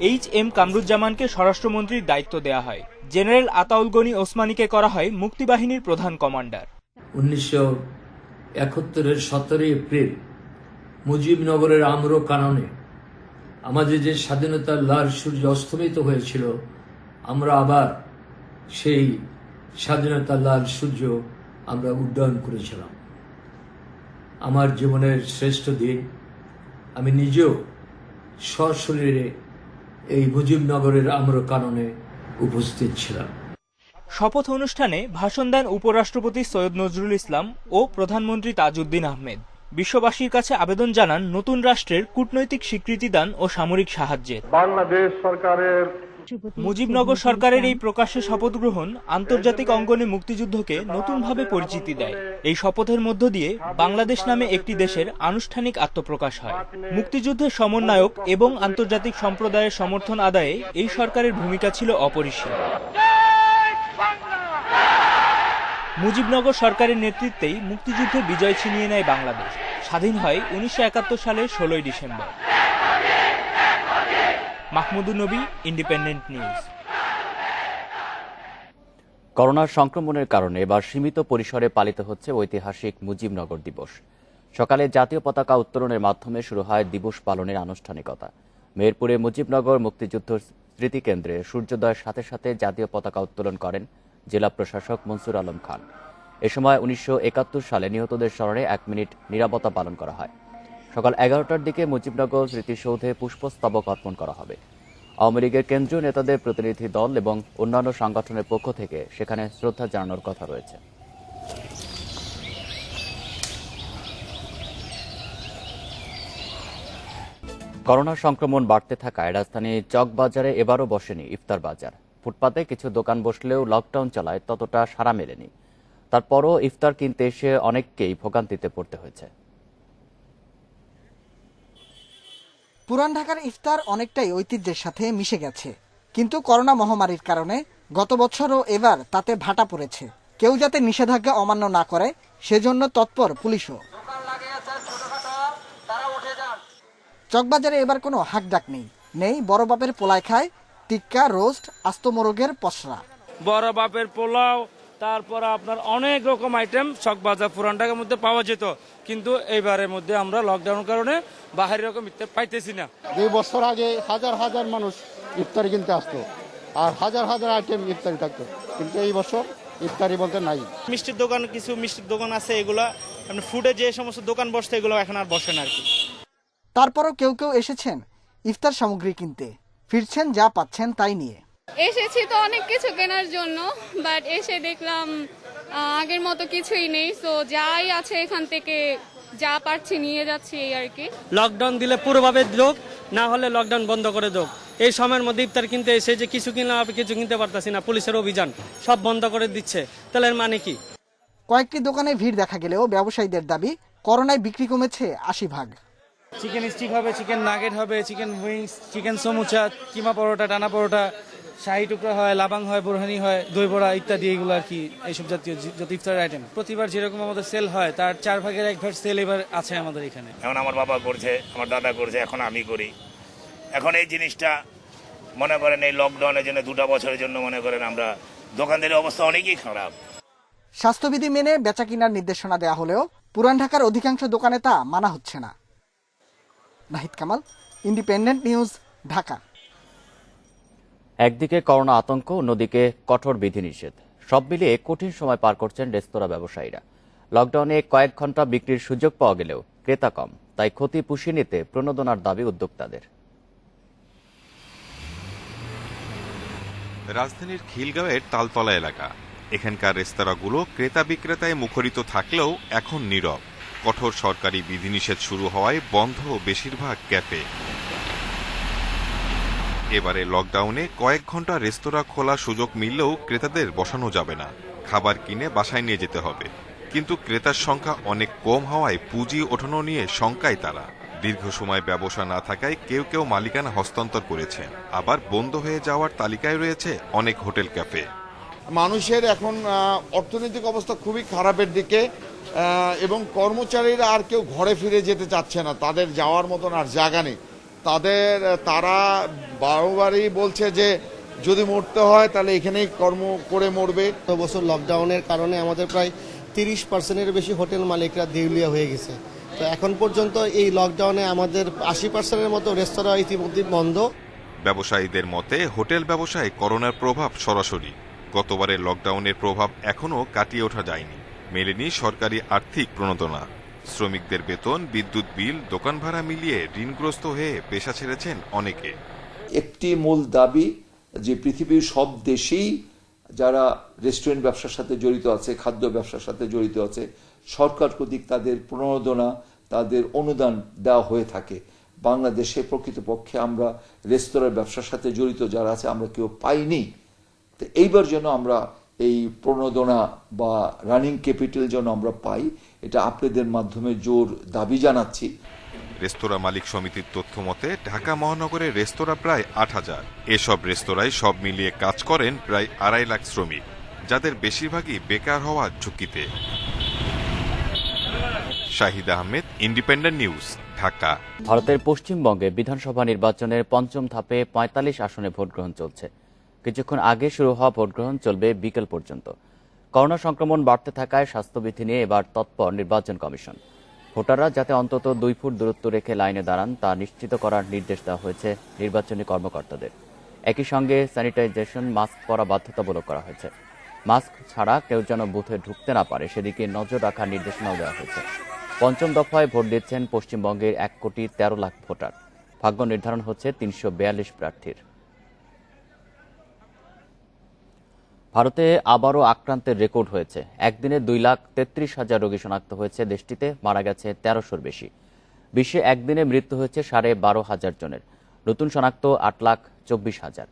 এইচ.এম. কামরুজ্জামানকে স্বরাষ্ট্রমন্ত্রীর দায়িত্ব দেয়া হয়। জেনারেল আতাউল গনি ওসমানীকে করা হয় মুক্তিবাহিনীর প্রধান কমান্ডার। 1971-এর 17 এপ্রিল মুজিবনগরের আম্রকাননে আমাদের যে স্বাধীনতার লাল সূর্য অস্তমিত হয়েছিল, আমরা আবার সেই স্বাধীনতার লাল সূর্য আমরা উড্ডয়ন করেছিলাম। আমার জীবনের শ্রেষ্ঠ দিন। আমি নিজেও সশরীরে এই মুজিবনগরের আম্রকাননে উপস্থিত ছিলাম। শপথ অনুষ্ঠানে ভাষণ দেন উপরাষ্ট্রপতি সৈয়দ নজরুল ইসলাম ও প্রধানমন্ত্রী তাজউদ্দিন আহমেদ। বিশ্ববাসীর কাছে আবেদন জানান নতুন রাষ্ট্রের কূটনৈতিক স্বীকৃতি দান ও সামরিক সাহায্যের। বাংলাদেশ সরকারের মুজিবনগর সরকারের এই প্রকাশ্যে শপথ গ্রহণ আন্তর্জাতিক অঙ্গনে মুক্তিযুদ্ধকে নতুনভাবে পরিচিতি দেয়। এই শপথের মধ্য দিয়ে বাংলাদেশ নামে একটি দেশের আনুষ্ঠানিক আত্মপ্রকাশ হয়। মুক্তিযুদ্ধের সমন্বয়ক এবং আন্তর্জাতিক সম্প্রদায়ের সমর্থন আদায়ে এই সরকারের ভূমিকা ছিল অপরিসীম। মুজিবনগর সরকারের নেতৃত্বেই মুক্তিযুদ্ধে বিজয় ছিনিয়ে নেয় বাংলাদেশ। স্বাধীন হয় 1971 সালের 16 ডিসেম্বর। মাহমুদুর নবী, ইন্ডিপেন্ডেন্ট নিউজ। করোনার সংক্রমণের কারণে এবার সীমিত পরিসরে পালিত হচ্ছে ঐতিহাসিক মুজিবনগর দিবস। সকালে জাতীয় পতাকা উত্তোলনের মাধ্যমে শুরু হয় দিবস পালনের আনুষ্ঠানিকতা। মেহেরপুরে মুজিবনগর মুক্তিযুদ্ধ স্মৃতিকেন্দ্রে সূর্যোদয়ের সাথে সাথে জাতীয় পতাকা উত্তোলন করেন জেলা প্রশাসক মনসুর আলম খান। এ সময় 1971 সালে নিহতদের স্মরণে 1 মিনিট নীরবতা পালন করা হয়। সকাল 11টার দিকে মুজিবনগর স্মৃতিসৌধে পুষ্পস্তবক অর্পণ করা হবে। আওয়ামী লীগের কেন্দ্রীয় নেতাদের প্রতিনিধি দল এবং অন্যান্য সংগঠনের পক্ষ থেকে সেখানে শ্রদ্ধা জানানোর কথা রয়েছে। করোনা সংক্রমণ বাড়তে থাকায় রাজধানীর চকবাজারে এবারও বসেনি ইফতার বাজার। ফুটপাতে কিছু দোকান বসলেও লকডাউন চলায় ততটা সাড়া মেলেনি। তারপরও ইফতার কিনতে এসে অনেককেই ভোগান্তিতে পড়তে হয়েছে। পুরান ঢাকার ইফতার অনেকটাই ঐতিহ্যের সাথে মিশে গেছে, কিন্তু করোনা মহামারীর কারণে গত বছরও এবার তাতে ভাটা পড়েছে। কেউ যাতে নিষেধাজ্ঞা অমান্য না করে সেজন্য তৎপর পুলিশও। চকবাজারে এবার কোনো হাকডাক নেই বড় বাপের পোলায় খায়, টিক্কা, রোস্ট, আস্ত মোরগের পসরা। বড় বাপের পোলাও, তারপর আপনার অনেক রকম আইটেম চকবাজার পুরান ঢাকার মধ্যে পাওয়া যেত, কিন্তু এইবারের মধ্যে আমরা লকডাউনের কারণে বাহির রকম ইফতার পাইতেছি না। 2 বছর আগে হাজার হাজার মানুষ ইফতারি কিনতে আসতো আর হাজার হাজার আইটেম ইফতারি থাকতো, কিন্তু এই বছর ইফতারি বলতে নাই। মিষ্টির দোকান, কিছু মিষ্টির দোকান আছে, এগুলা ফুডে যে সমস্ত দোকান বসছে এগুলো এখন আর বসে না আর কি। তারপরও কেউ এসেছেন ইফতার সামগ্রী কিনতে, ফিরছেন যা পাচ্ছেন তাই নিয়ে। এসেছি তো অনেক কিছু কেনার জন্য, বাট এসে দেখলাম আগের মতো কিছুই নেই। সো যাই আছে এখান থেকে যা পারছি নিয়ে যাচ্ছি এই আর কি। লকডাউন দিলে পুরোভাবে যোগ, না হলে লকডাউন বন্ধ করে যোগ। এই সময়ের মধ্যে ইফতার কিনতে এসে যে কিছু কিনলাম আপনি কিছু কিনতে পারতাছি না, পুলিশের অভিযান সব বন্ধ করে দিচ্ছে, তাহলে এর মানে কি? কয়েকটি দোকানে ভিড় দেখা গেলেও ব্যবসায়ীদের দাবি করোনায় বিক্রি কমেছে 80%। চিকেন স্টিক হবে, চিকেন নাগেট হবে, চিকেন উইংস, চিকেন সমুচা, কিমা পরোটা, টানা পরোটা, শাহী টুকরা হয়, লাবাং হয়, বোরহানি হয়, দই বড়া ইত্যাদি, এগুলো আর কি এইসব জাতীয় যত ইফতারের আইটেম। প্রতিবার যেরকম আমাদের সেল হয় তার 4 ভাগের 1 ভাগ সেল এবার আছে আমাদের এখানে। এখন আমার বাবা করছে, আমার দাদা করছে, এখন আমি করি। এখন এই জিনিসটা মনে করেন এই লকডাউনের জন্য 2টা বছরের জন্য মনে করেন আমরা দোকানদারের অবস্থা অনেকই খারাপ। স্বাস্থ্যবিধি মেনে বেচা কিনার নির্দেশনা দেওয়া হলেও পুরান ঢাকার অধিকাংশ দোকানে তা মানা হচ্ছে না। Nahid Kamal, independent news, Dhaka. একদিকে করোনা আতঙ্ক, অন্যদিকে কঠোর বিধিনিষেধ, সব মিলিয়ে কঠিন সময় পার করছেন রেস্তোরাঁ ব্যবসায়ীরা। লকডাউনে কয়েক ঘন্টা বিক্রির সুযোগ পাওয়া গেলেও ক্রেতা কম, তাই ক্ষতি পুষিয়ে নিতে প্রণোদনার দাবি উদ্যোক্তাদের। রাজধানীর খিলগাঁওয়ের তালতলা এলাকা, এখানকার রেস্তোরাঁগুলো ক্রেতা বিক্রেতায় মুখরিত থাকলেও এখন নীরব। কঠোর সরকারি বিধিনিষেধ শুরু হওয়ায় বন্ধ বেশিরভাগ ক্যাফে। এবারে লকডাউনে কয়েক ঘন্টা রেস্তোরাঁ খোলার সুযোগ মিললেও ক্রেতাদের বসানো যাবে না, খাবার কিনে বাসায় নিয়ে যেতে হবে। কিন্তু ক্রেতার সংখ্যা অনেক কম হওয়ায় পুঁজি ওঠানো নিয়ে শঙ্কায় তারা। দীর্ঘ সময় ব্যবসা না থাকায় কেউ মালিকানা হস্তান্তর করেছেন, আবার বন্ধ হয়ে যাওয়ার তালিকায় রয়েছে অনেক হোটেল ক্যাফে। মানুষের এখন অর্থনৈতিক অবস্থা খুবই খারাপের দিকে এবং কর্মচারীরা আর কেউ ঘরে ফিরে যেতে চাচ্ছে না, তাদের যাওয়ার মতন আর জায়গা নেই। তারা বারবারই বলছে যে যদি মরতে হয় তাহলে এখানেই কর্ম করে মরবে। গত বছর লকডাউনের কারণে আমাদের প্রায় 30%-এর বেশি হোটেল মালিকরা দেউলিয়া হয়ে গেছে। তো এখন পর্যন্ত এই লকডাউনে আমাদের 80%-এর মতো রেস্তোরাঁ ইতিমধ্যে বন্ধ। ব্যবসায়ীদের মতে হোটেল ব্যবসায় করোনার প্রভাব সরাসরি। গতবারের লকডাউনের প্রভাব এখনও কাটিয়ে ওঠা যায়নি। মেলেনি সরকারি আর্থিক প্রণোদনা। শ্রমিকদের বেতন, বিদ্যুৎ বিল, দোকান ভাড়া মিলিয়ে ঋণগ্রস্ত হয়ে পেশা ছেড়েছেন অনেকে। একটি মূল দাবি যে পৃথিবীর সব দেশেই যারা রেস্টুরেন্ট ব্যবসার সাথে জড়িত আছে, খাদ্য ব্যবসার সাথে জড়িত আছে, সরকার কর্তৃক তাদের প্রণোদনা, তাদের অনুদান দেওয়া হয়ে থাকে। বাংলাদেশে প্রকৃতপক্ষে আমরা রেস্তোরাঁ ব্যবসার সাথে জড়িত যারা আছে আমরা কেউ পাইনি। তো এইবার যেন আমরা এই প্রণোদনা বা রানিং ক্যাপিটাল যেন আমরা পাই, এটা আপনাদের মাধ্যমে জোর দাবি জানাচ্ছি। রেস্তোরাঁ মালিক সমিতির তথ্য মতে ঢাকা মহানগরের রেস্তোরাঁ প্রায় 8000। এসব রেস্তোরাঁয় সব মিলিয়ে কাজ করেন প্রায় 2.5 লাখ শ্রমিক। যাদের বেশিরভাগই বেকার হওয়ার ঝুঁকিতে। Shahid Ahmed, independent news, Dhaka. ভারতের পশ্চিমবঙ্গে বিধানসভা নির্বাচনের পঞ্চম ধাপে ৪৫ আসনে ভোটগ্রহণ চলছে। কিছুক্ষণ আগে শুরু হওয়া ভোটগ্রহণ চলবে বিকেল পর্যন্ত। করোনা সংক্রমণ বাড়তে থাকায় স্বাস্থ্যবিধি নিয়ে এবার তৎপর নির্বাচন কমিশন। ভোটাররা যাতে অন্তত 2 ফুট দূরত্ব রেখে লাইনে দাঁড়ান তা নিশ্চিত করার নির্দেশ দেওয়া হয়েছে নির্বাচনী কর্মকর্তাদের। একই সঙ্গে স্যানিটাইজেশন, মাস্ক পরা বাধ্যতামূলক করা হয়েছে। মাস্ক ছাড়া কেউ যেন বুথে ঢুকতে না পারে সেদিকে নজর রাখার নির্দেশনাও দেওয়া হয়েছে। পঞ্চম দফায় ভোট দিচ্ছেন পশ্চিমবঙ্গের 1,13,00,000 ভোটার। ভাগ্য নির্ধারণ হচ্ছে 342 প্রার্থীর। ভারতে আবারও আক্রান্তের রেকর্ড হয়েছে। একদিনে 2,33,000 রোগী শনাক্ত হয়েছে দেশটিতে, মারা গেছে 1300-র বেশি। বিশ্বে একদিনে মৃত্যু হয়েছে 12,500 জনের। নতুন শনাক্ত 8,24,000।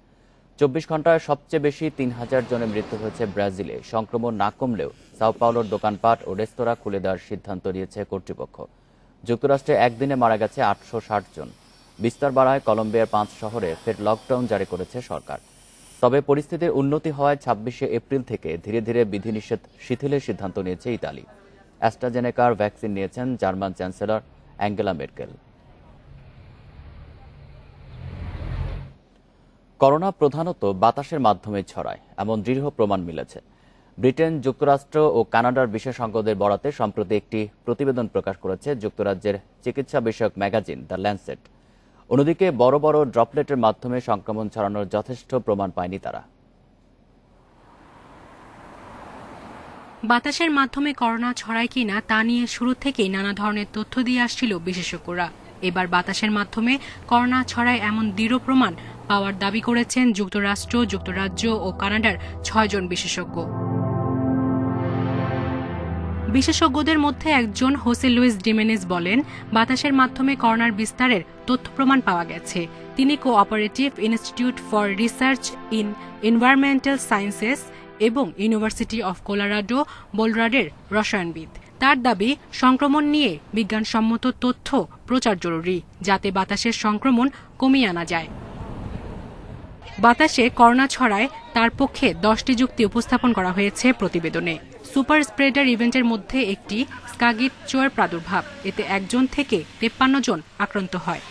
24 ঘন্টায় সবচেয়ে বেশি 3,000 জনের মৃত্যু হয়েছে ব্রাজিলে। সংক্রমণ না কমলেও সাও পাওলোর দোকানপাট ও রেস্তোরাঁ খুলে দেওয়ার সিদ্ধান্ত নিয়েছে কর্তৃপক্ষ। যুক্তরাষ্ট্রে একদিনে মারা গেছে 860 জন। বিস্তার বাড়ায় কলম্বিয়ার 5 শহরে ফের লকডাউন জারি করেছে সরকার। তবে পরিস্থিতির উন্নতি হওয়ায় 26শে এপ্রিল থেকে ধীরে ধীরে বিধিনিষেধ শিথিলের সিদ্ধান্ত নিয়েছে ইতালি। অ্যাস্ট্রাজেনেকার ভ্যাকসিন নিয়েছেন German chancellor Angela Merkel. Corona প্রধানত বাতাসের মাধ্যমে ছড়ায়, এমন দৃঢ় প্রমাণ মিলেছে। ব্রিটেন, যুক্তরাষ্ট্র ও কানাডার বিশেষজ্ঞদের বরাতে সম্প্রতি একটি প্রতিবেদন প্রকাশ করেছে যুক্তরাজ্যের চিকিৎসা বিষয়ক ম্যাগাজিন দ্য ল্যান্সেট। অন্যদিকে বড় বড় ড্রপলেটের মাধ্যমে সংক্রমণ ছড়ানোর যথেষ্ট প্রমাণ পায়নি তারা। বাতাসের মাধ্যমে করোনা ছড়ায় কিনা তা নিয়ে শুরু থেকেই নানা ধরনের তথ্য দিয়ে আসছিল বিশেষজ্ঞরা। এবার বাতাসের মাধ্যমে করোনা ছড়ায় এমন দৃঢ় প্রমাণ পাওয়ার দাবি করেছেন যুক্তরাষ্ট্র, যুক্তরাজ্য ও কানাডার 6 জন বিশেষজ্ঞ। বিশেষজ্ঞদের মধ্যে একজন হোসে লুইস ডিমেনেজ বলেন, বাতাসের মাধ্যমে করোনার বিস্তারের তথ্য প্রমাণ পাওয়া গেছে। তিনি cooperative institute for research in environmental sciences এবং ইউনিভার্সিটি অফ কলোরাডো বোল্ডারের রসায়নবিদ। তার দাবি, সংক্রমণ নিয়ে বিজ্ঞানসম্মত তথ্য প্রচার জরুরি, যাতে বাতাসের সংক্রমণ কমিয়ে আনা যায়। বাতাসে করোনা ছড়ায় তার পক্ষে 10টি যুক্তি উপস্থাপন করা হয়েছে প্রতিবেদনে। সুপার স্প্রেডার ইভেন্টের মধ্যে একটি স্কাগিট চোয়ের প্রাদুর্ভাব। এতে 1 জন থেকে 53 জন আক্রান্ত হয়।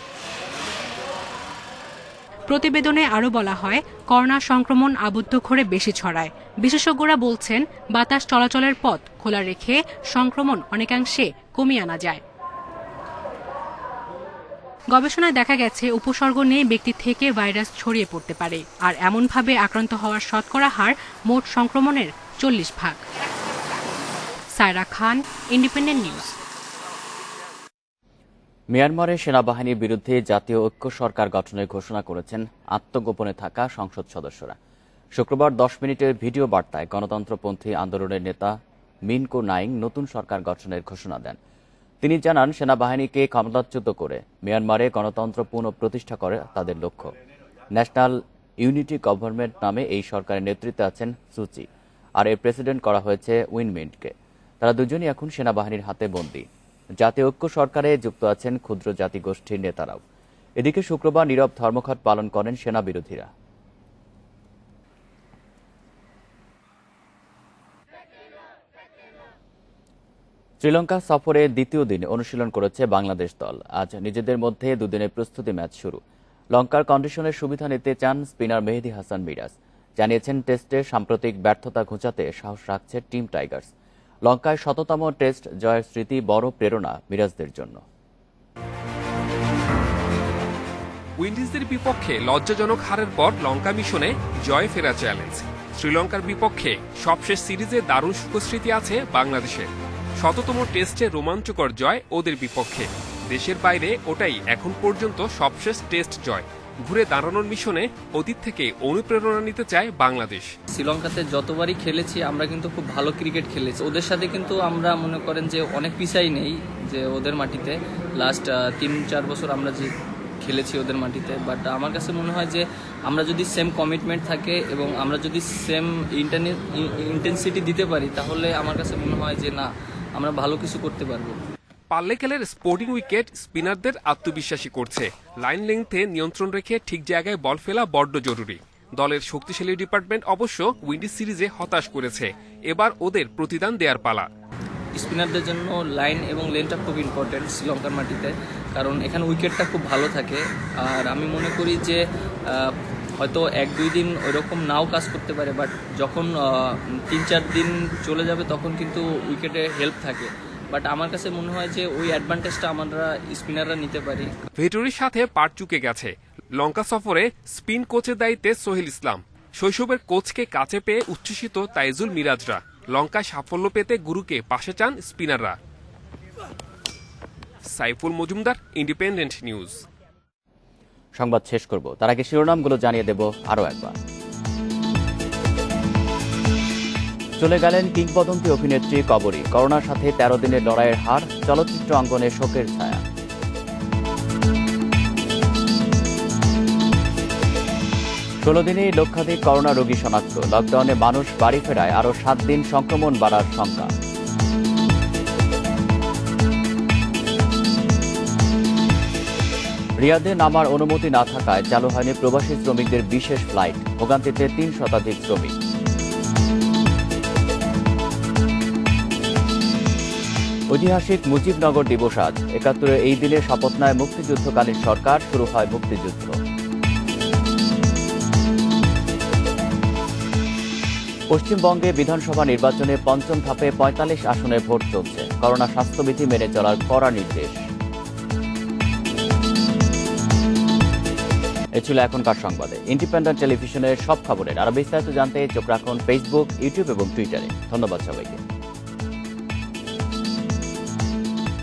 প্রতিবেদনে আরও বলা হয়, করোনা সংক্রমণ আবদ্ধ ঘরে বেশি ছড়ায়। বিশেষজ্ঞরা বলছেন, বাতাস চলাচলের পথ খোলা রেখে সংক্রমণ অনেকাংশে কমিয়ে আনা যায়। গবেষণায় দেখা গেছে, উপসর্গ নেই ব্যক্তি থেকে ভাইরাস ছড়িয়ে পড়তে পারে, আর এমনভাবে আক্রান্ত হওয়ার শতকরা হার মোট সংক্রমণের 40%। সায়রা খান, ইন্ডিপেন্ডেন্ট নিউজ। মিয়ানমারের সেনাবাহিনীর বিরুদ্ধে জাতীয় ঐক্য সরকার গঠনের ঘোষণা করেছেন আত্মগোপনে থাকা সংসদ সদস্যরা। শুক্রবার 10 মিনিটের ভিডিও বার্তায় গণতন্ত্রপন্থী আন্দোলনের নেতা মিনকো নাইং নতুন সরকার গঠনের ঘোষণা দেন। তিনি জানান, সেনাবাহিনীকে ক্ষমতাচ্যুত করে মিয়ানমারে গণতন্ত্র পুনঃপ্রতিষ্ঠা করে তাদের লক্ষ্য। ন্যাশনাল ইউনিটি গভর্নমেন্ট নামে এই সরকারের নেতৃত্বে আছেন সুচি, আর এর প্রেসিডেন্ট করা হয়েছে উইন মিন্টকে। তারা দুজনই এখন সেনাবাহিনীর হাতে বন্দী। জাতীয় ঐক্য সরকারে যুক্ত আছেন ক্ষুদ্র জাতিগোষ্ঠীর নেতারাও। এদিকে শুক্রবার নীরব ধর্মঘট পালন করেন সেনা বিরোধীরা। শ্রীলঙ্কা সফরে দ্বিতীয় দিনে অনুশীলন করেছে বাংলাদেশ দল। আজ নিজেদের মধ্যে দুদিনের প্রস্তুতি ম্যাচ শুরু। লঙ্কার কন্ডিশনের সুবিধা নিতে চান স্পিনার মেহেদী হাসান মিরাজ। জানিয়েছেন, টেস্টে সাম্প্রতিক ব্যর্থতা ঘুচাতে সাহস রাখছে টিম টাইগার্স। লঙ্কায় ১০০তম টেস্ট জয়ের স্মৃতি বড় প্রেরণা মিরাজদের জন্য। উইন্ডিজের বিপক্ষে লজ্জাজনক হারের পর লঙ্কা মিশনে জয়ে ফেরা চ্যালেঞ্জ। শ্রীলঙ্কার বিপক্ষে সবশেষ সিরিজে দারুণ সুখস্মৃতি আছে বাংলাদেশের। ১০০তম টেস্টে রোমাঞ্চকর জয় ওদের বিপক্ষে। দেশের বাইরে ওটাই এখন পর্যন্ত সবশেষ টেস্ট জয়। ঘুরে দাঁড়ানোর মিশনে অতীত থেকে অনুপ্রেরণা নিতে চায় বাংলাদেশ। শ্রীলঙ্কাতে যতবারই খেলেছি আমরা কিন্তু খুব ভালো ক্রিকেট খেলেছি। ওদের সাথে কিন্তু আমরা মনে করেন যে অনেক পিছাই নেই, যে ওদের মাটিতে লাস্ট 3-4 বছর আমরা যে খেলেছি ওদের মাটিতে। বাট আমার কাছে মনে হয় যে আমরা যদি সেম কমিটমেন্ট থাকে এবং আমরা যদি সেম ইন্টেন্সিটি দিতে পারি, তাহলে আমার কাছে মনে হয় যে না, আমরা ভালো কিছু করতে পারবো। পাল্লেকেলের স্পোর্টিং উইকেট স্পিনারদের আত্মবিশ্বাসী করছে। লাইন লেংথে নিয়ন্ত্রণ রেখে ঠিক জায়গায় বল ফেলা বড্ড জরুরি। দলের শক্তিশালী ডিপার্টমেন্ট অবশ্য উইন্ডিজ সিরিজে হতাশ করেছে। এবার ওদের প্রতিদান দেয়ার পালা। স্পিনারদের জন্য লাইন এবং লেনটা খুব ইম্পর্টেন্ট শ্রীলঙ্কার মাটিতে, কারণ এখানে উইকেটটা খুব ভালো থাকে। আর আমি মনে করি যে হয়তো 1-2 দিন ওইরকম নাও কাজ করতে পারে, বাট যখন 3-4 দিন চলে যাবে তখন কিন্তু উইকেটে হেল্প থাকে। বাট আমার কাছে মনে হয় যে ওই অ্যাডভান্টেজটা আমরা স্পিনাররা নিতে পারি। ভেটরির সাথে পার চুকে গেছে লঙ্কা সফরে স্পিন কোচের দায়িত্বে সোহেল ইসলাম। শৈশবের কোচকে কাছে পেয়ে উচ্ছ্বসিত তাইজুল মিরাজরা। লঙ্কায় সাফল্য পেতে গুরুকে পাশে চান স্পিনাররা। Saiful Majumdar, independent news. সংবাদ শেষ করব, তার আগে শিরোনামগুলো জানিয়ে দেব আরও একবার। চলে গেলেন কিংবদন্তি অভিনেত্রী কবরী। করোনার সাথে 13 দিনের লড়াইয়ের হার, চলচ্চিত্র অঙ্গনে শোকের ছায়া। 16 দিনেই লক্ষাধিক করোনা রোগী শনাক্ত। লকডাউনে মানুষ বাড়ি ফেরায় আরও 7 দিন সংক্রমণ বাড়ার শঙ্কা। রিয়াদে নামার অনুমতি না থাকায় চালু হয়নি প্রবাসী শ্রমিকদের বিশেষ ফ্লাইট। ভোগান্তিতে 3 শতাধিক শ্রমিক। ঐতিহাসিক মুজিবনগর দিবস আজ। 71 এই দিনে শপথ নেয় মুক্তিযুদ্ধকালীন সরকার, শুরু হয় মুক্তিযুদ্ধ। পশ্চিমবঙ্গে বিধানসভা নির্বাচনে ৫ম ধাপে ৪৫ আসনে ভোট চলছে। করোনা স্বাস্থ্যবিধি মেনে চলার কড়া নির্দেশ। এ ছিল এখনকার সংবাদে। ইন্ডিপেন্ডেন্ট টেলিভিশনের সব খবরের আরো বিস্তারিত জানতে চোখ রাখুন ফেসবুক, ইউটিউব এবং টুইটারে। ধন্যবাদ সবাইকে।